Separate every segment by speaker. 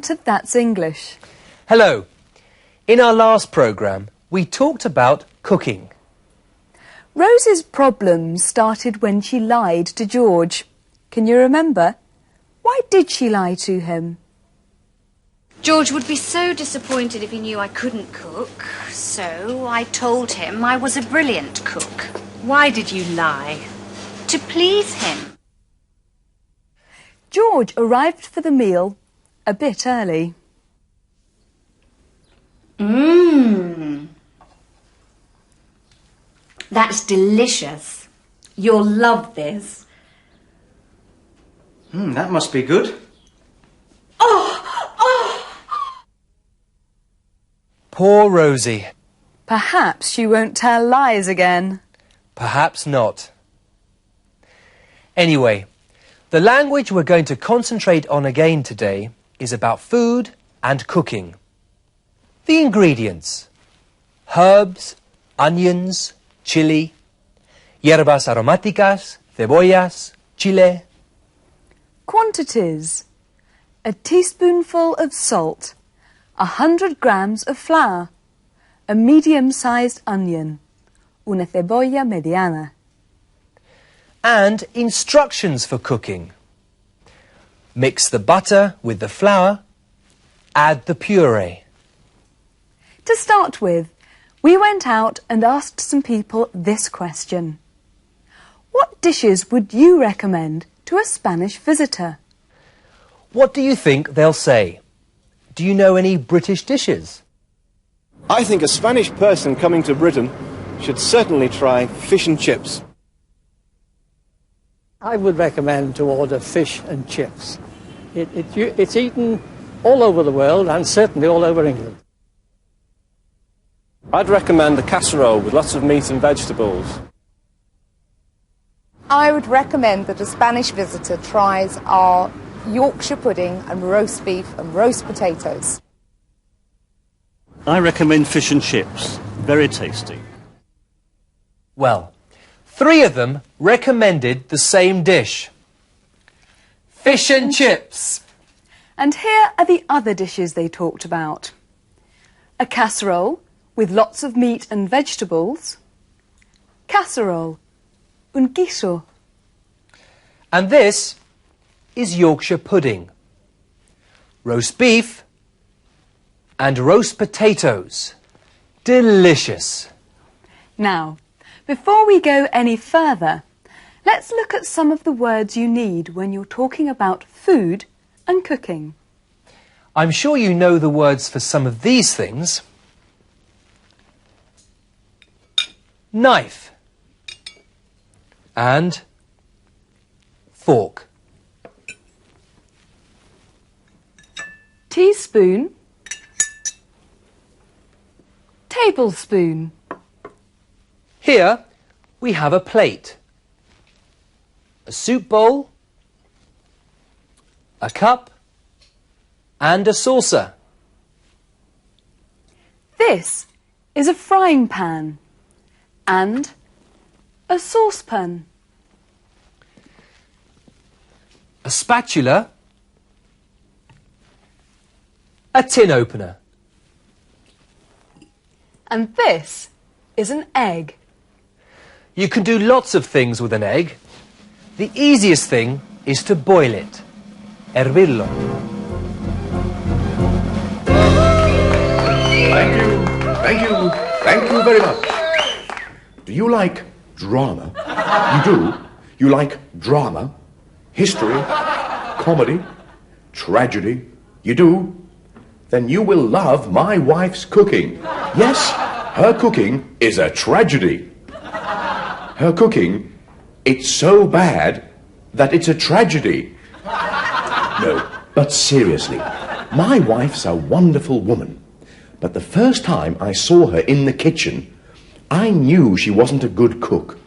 Speaker 1: to That's English.
Speaker 2: Hello. In our last programme, we talked about cooking.
Speaker 1: Rose's problems started when she lied to George. Can you remember? Why did she lie to him?
Speaker 3: George would be so disappointed if he knew I couldn't cook, so I told him I was a brilliant cook.
Speaker 4: Why did you lie?
Speaker 3: To please him.
Speaker 1: George arrived for the meal a bit early.
Speaker 3: That's delicious. You'll love this.
Speaker 5: That must be good.
Speaker 2: Poor Rosie.
Speaker 1: Perhaps she won't tell lies again.
Speaker 2: Perhaps not. Anyway, the language we're going to concentrate on again today is about food and cooking. The ingredients: herbs, onions, chili, hierbas aromáticas, cebollas, chile.
Speaker 1: Quantities: a teaspoonful of salt, 100 grams of flour, a medium-sized onion, una cebolla mediana.
Speaker 2: And instructions for cooking. Mix the butter with the flour. Add the puree.
Speaker 1: To start with, we went out and asked some people this question. What dishes would you recommend to a Spanish visitor?
Speaker 2: What do you think they'll say? Do you know any British dishes?
Speaker 5: I think a Spanish person coming to Britain should certainly try fish and chips.
Speaker 6: I would recommend to order fish and chips. It's eaten all over the world and certainly all over England.
Speaker 5: I'd recommend a casserole with lots of meat and vegetables.
Speaker 7: I would recommend that a Spanish visitor tries our Yorkshire pudding and roast beef and roast potatoes.
Speaker 8: I recommend fish and chips. Very tasty.
Speaker 2: Well, 3 of them recommended the same dish. Fish and chips.
Speaker 1: And here are the other dishes they talked about. A casserole with lots of meat and vegetables. Casserole, un guiso.
Speaker 2: And this is Yorkshire pudding. Roast beef and roast potatoes. Delicious.
Speaker 1: Now, before we go any further, let's look at some of the words you need when you're talking about food and cooking.
Speaker 2: I'm sure you know the words for some of these things. Knife and fork.
Speaker 1: Teaspoon, tablespoon.
Speaker 2: Here we have a plate, a soup bowl, a cup and a saucer.
Speaker 1: This is a frying pan and a saucepan.
Speaker 2: A spatula, a tin opener.
Speaker 1: And this is an egg.
Speaker 2: You can do lots of things with an egg. The easiest thing is to boil it. Hervirlo.
Speaker 9: Thank you very much. Do you like drama? You do? You like drama? History? Comedy? Tragedy? You do? Then you will love my wife's cooking. Yes, her cooking is a tragedy. Her cooking, it's so bad that it's a tragedy. No, but seriously, my wife's a wonderful woman. But the first time I saw her in the kitchen, I knew she wasn't a good cook.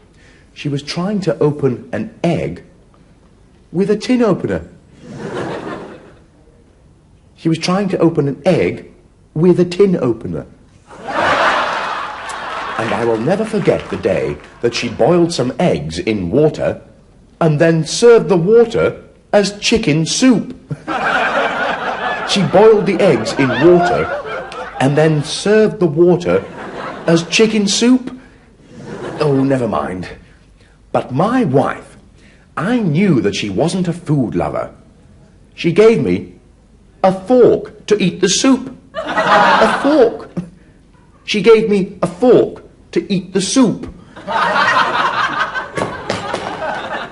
Speaker 9: She was trying to open an egg with a tin opener. She was trying to open an egg with a tin opener. And I will never forget the day that she boiled some eggs in water and then served the water as chicken soup. She boiled the eggs in water and then served the water as chicken soup. Oh, never mind. But my wife, I knew that she wasn't a food lover. She gave me a fork to eat the soup. A fork. She gave me a fork to eat the soup.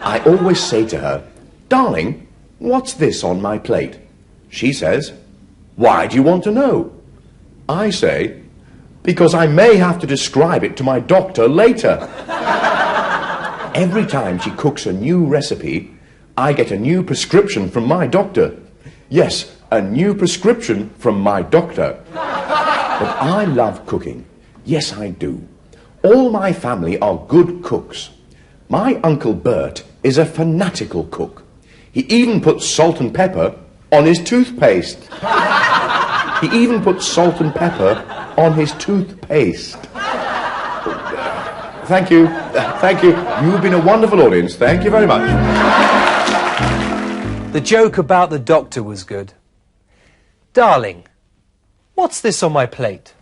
Speaker 9: I always say to her, "Darling, what's this on my plate?" She says, "Why do you want to know?" I say, "Because I may have to describe it to my doctor later." Every time she cooks a new recipe, I get a new prescription from my doctor. Yes, a new prescription from my doctor. But I love cooking. Yes, I do. All my family are good cooks. My Uncle Bert is a fanatical cook. He even puts salt and pepper on his toothpaste. He even puts salt and pepper on his toothpaste. Thank you. Thank you. You've been a wonderful audience. Thank you very much.
Speaker 2: The joke about the doctor was good. Darling, what's this on my plate?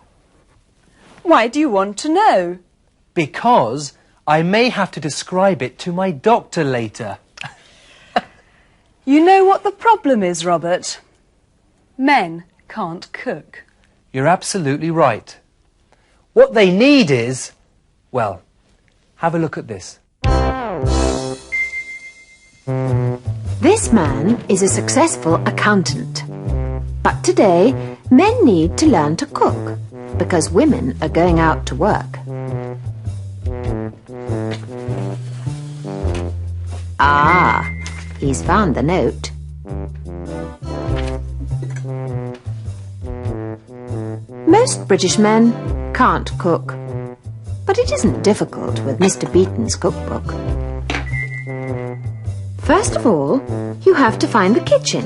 Speaker 1: Why do you want to know?
Speaker 2: Because I may have to describe it to my doctor later.
Speaker 1: You know what the problem is, Robert? Men can't cook.
Speaker 2: You're absolutely right. What they need is, well, have a look at this.
Speaker 10: This man is a successful accountant. But today, men need to learn to cook because women are going out to work. Ah, he's found the note. Most British men can't cook, but it isn't difficult with Mr. Beeton's cookbook. First of all, you have to find the kitchen.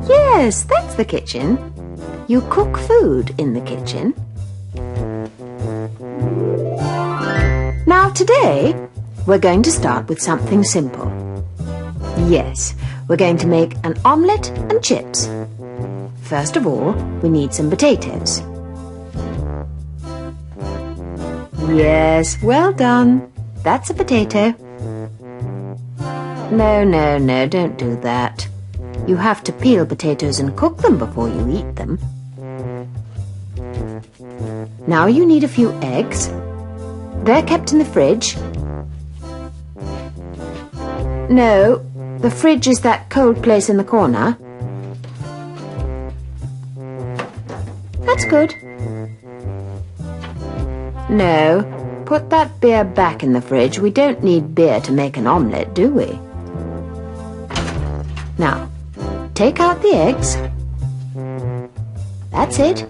Speaker 10: Yes, that's the kitchen. You cook food in the kitchen. Now today, we're going to start with something simple. Yes, we're going to make an omelette and chips. First of all, we need some potatoes. Yes, well done. That's a potato. No, don't do that. You have to peel potatoes and cook them before you eat them. Now you need a few eggs. They're kept in the fridge. No, the fridge is that cold place in the corner. That's good. No, put that beer back in the fridge. We don't need beer to make an omelette, do we? Now, take out the eggs. That's it.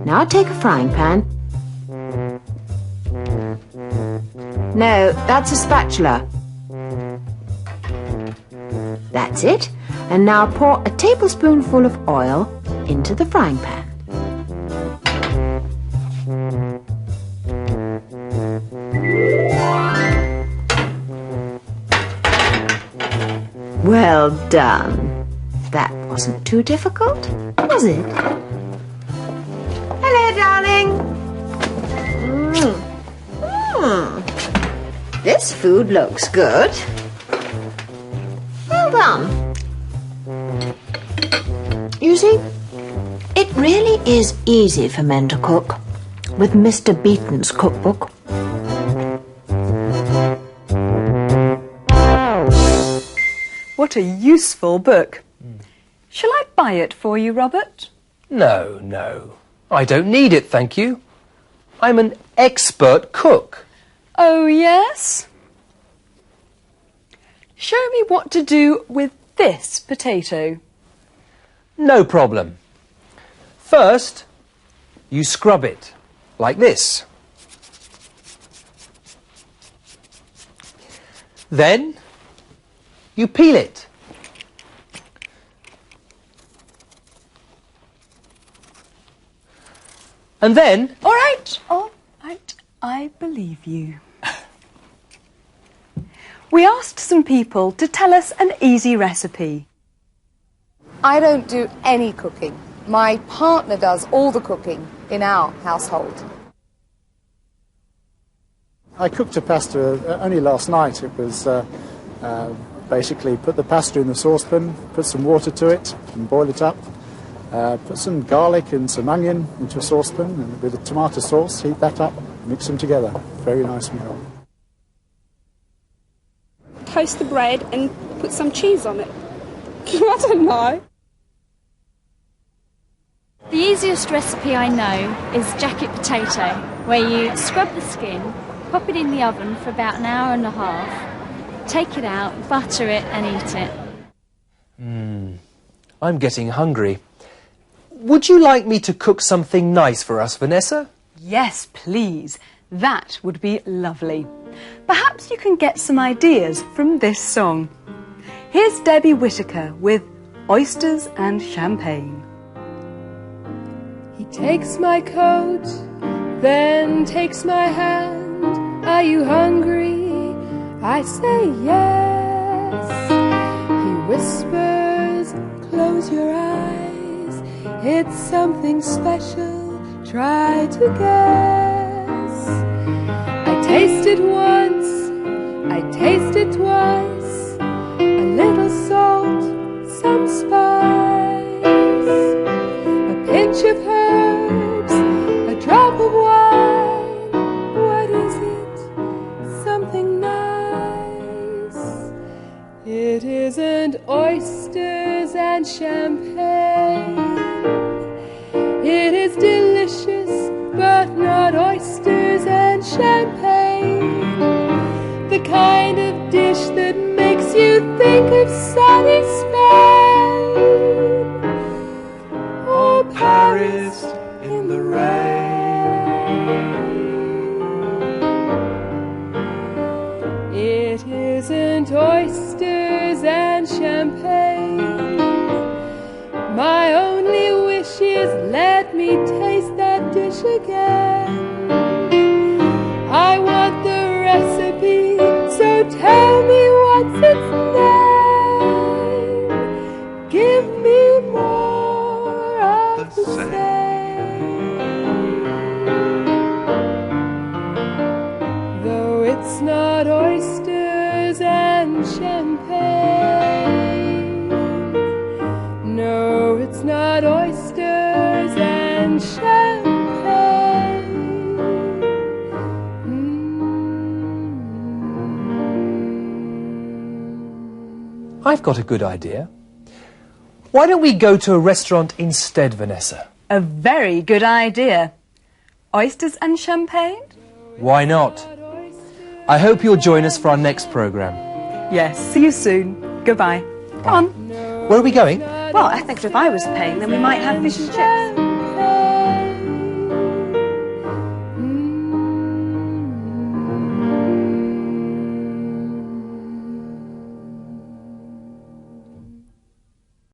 Speaker 10: Now take a frying pan. No, that's a spatula. That's it. And now pour a tablespoonful of oil into the frying pan. Well done. That wasn't too difficult, was it? Hello, darling. This food looks good. Well done. You see, it really is easy for men to cook with Mr. Beeton's cookbook.
Speaker 1: What a useful book. Shall I buy it for you, Robert?
Speaker 2: No. I don't need it, thank you. I'm an expert cook.
Speaker 1: Oh, yes? Show me what to do with this potato.
Speaker 2: No problem. First, you scrub it, like this. Then, you peel it. And then...
Speaker 1: All right, I believe you. We asked some people to tell us an easy recipe.
Speaker 7: I don't do any cooking. My partner does all the cooking in our household.
Speaker 11: I cooked a pasta only last night. It was basically put the pasta in the saucepan, put some water to it and boil it up. Put some garlic and some onion into a saucepan and with a tomato sauce, heat that up, mix them together. Very nice meal.
Speaker 12: Toast the bread and put some cheese on it. I don't know.
Speaker 13: The easiest recipe I know is jacket potato, where you scrub the skin, pop it in the oven for about an hour and a half, take it out, butter it and eat it.
Speaker 2: I'm getting hungry. Would you like me to cook something nice for us, Vanessa?
Speaker 1: Yes, please. That would be lovely. Perhaps you can get some ideas from this song. Here's Debbie Whittaker with Oysters and Champagne.
Speaker 14: He takes my coat, then takes my hand. Are you hungry? I say yes. He whispers, close your eyes. It's something special, try to guess. I taste it once, I taste it twice. A little salt, some spice, a pinch of herbs, a drop of wine. What is it? Something nice. It isn't oysters and champagne. It is delicious, but not oysters and champagne. The kind of dish that makes you think of sunny Spain or Paris in the rain. It isn't oysters and champagne. My only wish is let me taste that dish again. I want the recipe, so tell me what's its name. Give me more of the same. Though it's not oysters and champagne. No, it's not oysters and champagne.
Speaker 2: I've got a good idea. Why don't we go to a restaurant instead, Vanessa?
Speaker 1: A very good idea. Oysters and champagne?
Speaker 2: Why not? I hope you'll join us for our next programme.
Speaker 1: Yes, see you soon. Goodbye. Come on.
Speaker 2: Where are we going?
Speaker 1: Well, I think if I was paying, then we might have fish and chips.